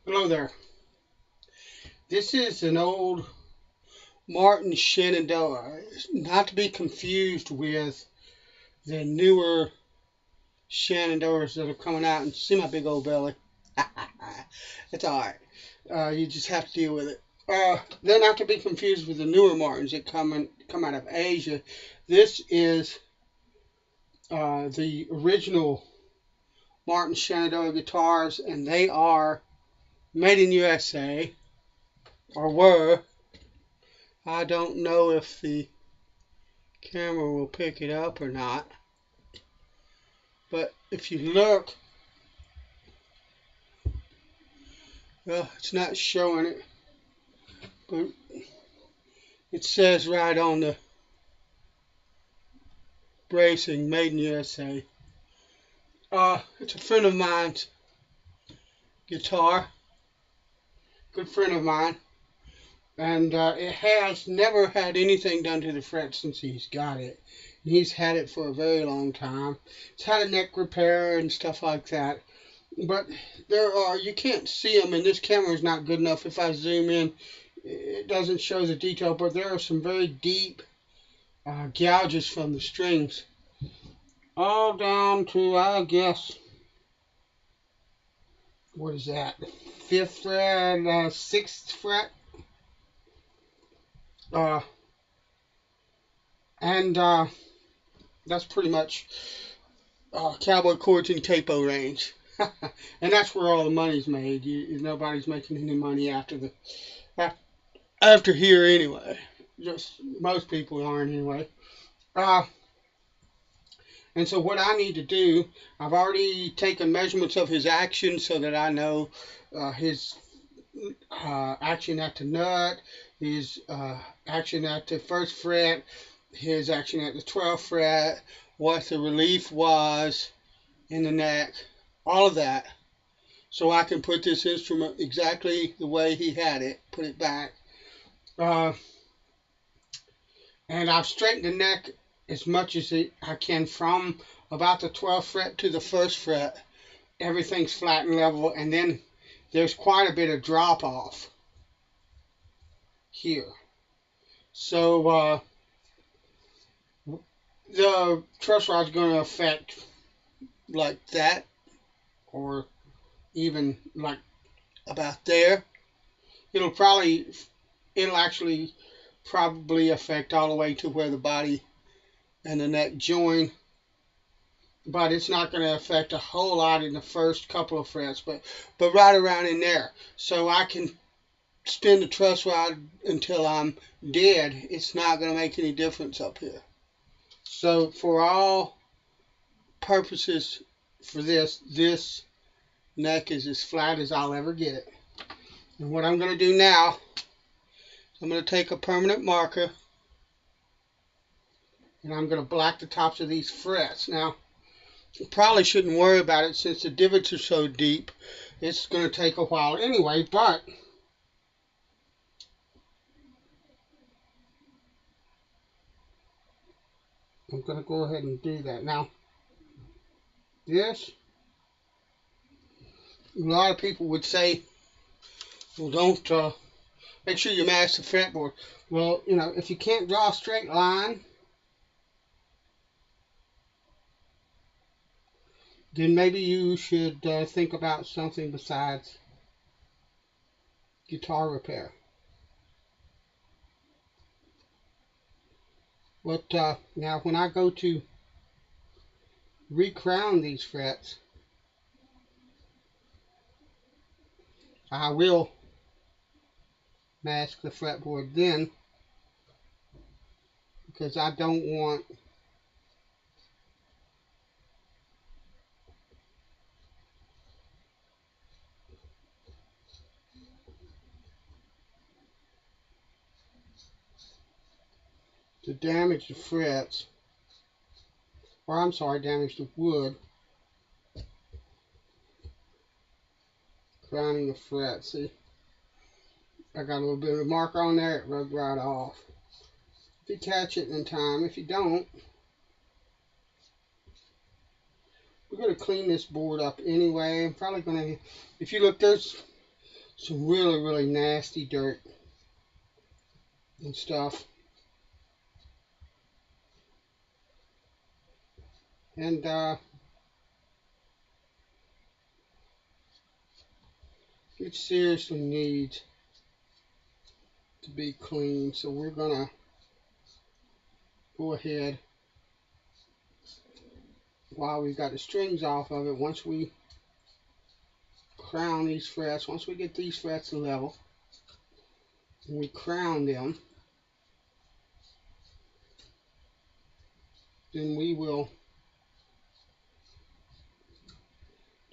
Hello there. This is an old Martin Shenedoah, not to be confused with the newer Shenedoahs that are coming out. And see my big old belly. It's all right. You just have to deal with it. They're not to be confused with the newer Martins that come out of Asia. This is the original Martin Shenedoah guitars, and they are made in USA, or were. I don't know if the camera will pick it up or not, but if you look, well, it's not showing it, but it says right on the bracing, made in USA. It's a friend of mine's guitar, good friend of mine, and it has never had anything done to the fret since he's got it. He's had it for a very long time. It's had a neck repair and stuff like that. But you can't see them, and this camera is not good enough. If I zoom in, it doesn't show the detail, but there are some very deep gouges from the strings. All down to, I guess, what is that? 5th fret, 6th fret. Uh, and that's pretty much cowboy chords and capo range. And that's where all the money's made. Nobody's making any money after here anyway. Just most people aren't anyway. Uh, and so what I need to do, I've already taken measurements of his action so that I know his action at the nut, his action at the 1st fret, his action at the 12th fret, what the relief was in the neck, all of that. So I can put this instrument exactly the way he had it, put it back. And I've straightened the neck as much as I can from about the 12th fret to the 1st fret. Everything's flat and level, and then there's quite a bit of drop off here. So the truss rod's going to affect like that, or even like about there. It'll actually probably affect all the way to where the body and the neck join, but it's not going to affect a whole lot in the first couple of frets, but right around in there. So I can spin the truss rod until I'm dead. It's not going to make any difference up here. So for all purposes for this neck is as flat as I'll ever get it. And what I'm going to do now, I'm going to take a permanent marker and I'm going to black the tops of these frets. Now, you probably shouldn't worry about it since the divots are so deep. It's going to take a while anyway, but I'm going to go ahead and do that. Now, this, a lot of people would say, well, don't make sure you match the fretboard. Well, if you can't draw a straight line, then maybe you should think about something besides guitar repair. But now when I go to recrown these frets, I will mask the fretboard then, because I don't want to damage the frets, or I'm sorry, damage the wood, crowning the frets. See, I got a little bit of a marker on there, it rubbed right off. If you catch it in time, if you don't, we're going to clean this board up anyway. I'm probably going to, if you look, there's some really, really nasty dirt and stuff. And it seriously needs to be cleaned. So we're gonna go ahead, while we've got the strings off of it, once we crown these frets, once we get these frets level, and we crown them, then we will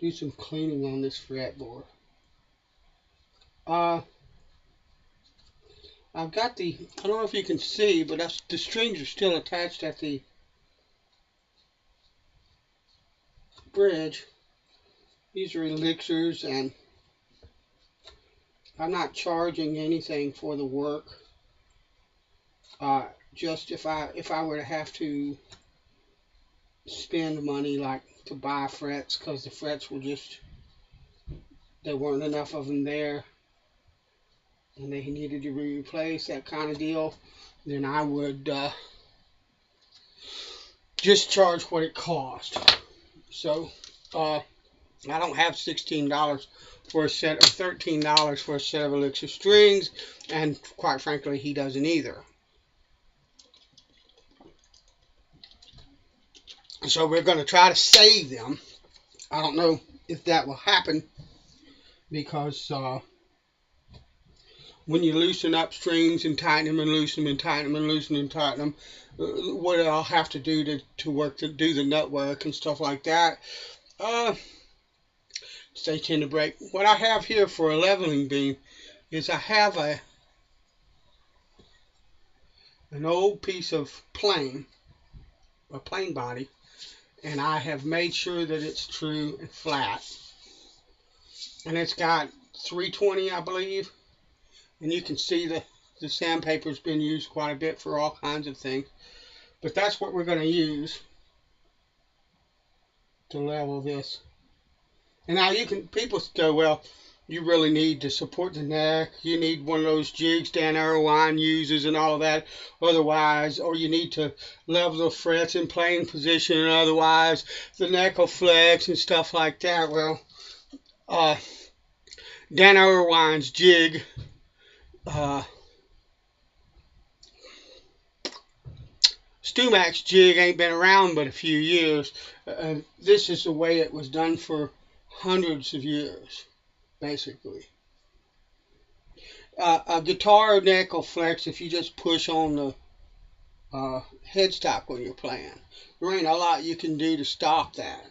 do some cleaning on this fretboard. I've got I don't know if you can see, but the strings are still attached at the bridge. These are elixirs, and I'm not charging anything for the work. Just if I were to have to spend money, like to buy frets, because the frets were just, there weren't enough of them there, and they needed to be replaced, that kind of deal, then I would just charge what it cost. So I don't have $16 for a set, or $13 for a set of elixir strings, and quite frankly, he doesn't either. So we're going to try to save them. I don't know if that will happen, because when you loosen up strings and tighten them and loosen them and tighten them and loosen them and tighten them, what I'll have to do to do the nut work and stuff like that, they tend to break. What I have here for a leveling beam is I have an old piece of a plain body, and I have made sure that it's true and flat. And it's got 320, I believe, and you can see the sandpaper's been used quite a bit for all kinds of things. But that's what we're going to use to level this. And now people go, well, you really need to support the neck. You need one of those jigs Dan Erlewine uses and all of that. Otherwise, or you need to level the frets in plane position, and otherwise the neck will flex and stuff like that. Well, Dan Erlewine's jig, Stumac's jig ain't been around but a few years. This is the way it was done for hundreds of years, basically. A guitar neck will flex if you just push on the headstock when you're playing. There ain't a lot you can do to stop that.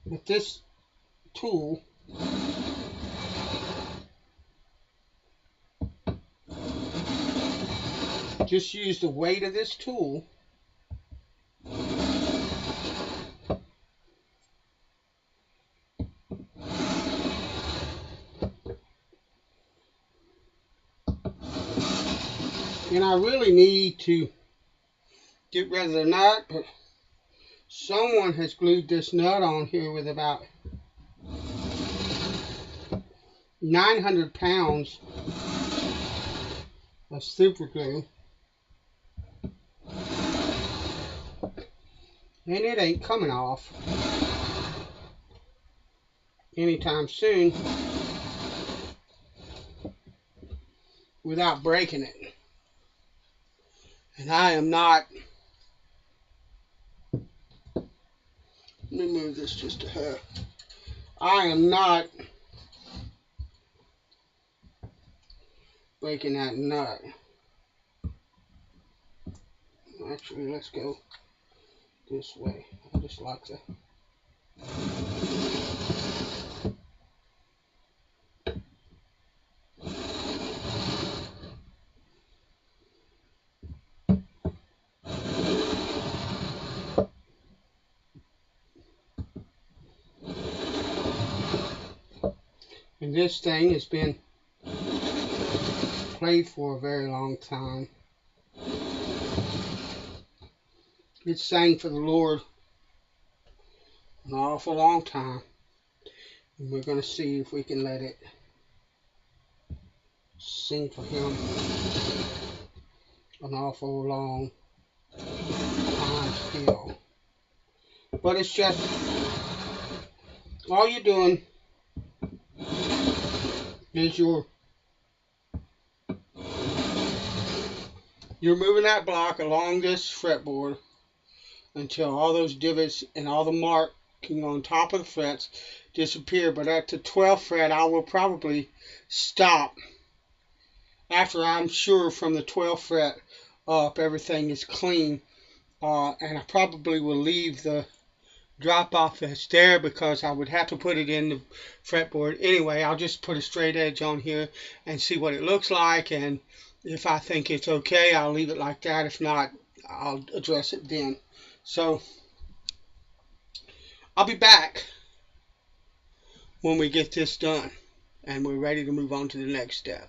But this tool just use the weight of this tool and I really need to get rid of the nut, but someone has glued this nut on here with about 900 pounds of super glue, and it ain't coming off anytime soon without breaking it. And I am not, let me move this just a hair, I am not breaking that nut. Actually, let's go this way. I just like to. And this thing has been played for a very long time. It sang for the Lord an awful long time. And we're going to see if we can let it sing for him an awful long time still. But it's just, all you're doing is you're moving that block along this fretboard until all those divots and all the marking on top of the frets disappear. But at the 12th fret, I will probably stop after I'm sure from the 12th fret up everything is clean. And I probably will leave the drop off that's there because I would have to put it in the fretboard anyway. I'll just put a straight edge on here and see what it looks like, and if I think it's okay, I'll leave it like that. If not, I'll address it then. So I'll be back when we get this done and we're ready to move on to the next step.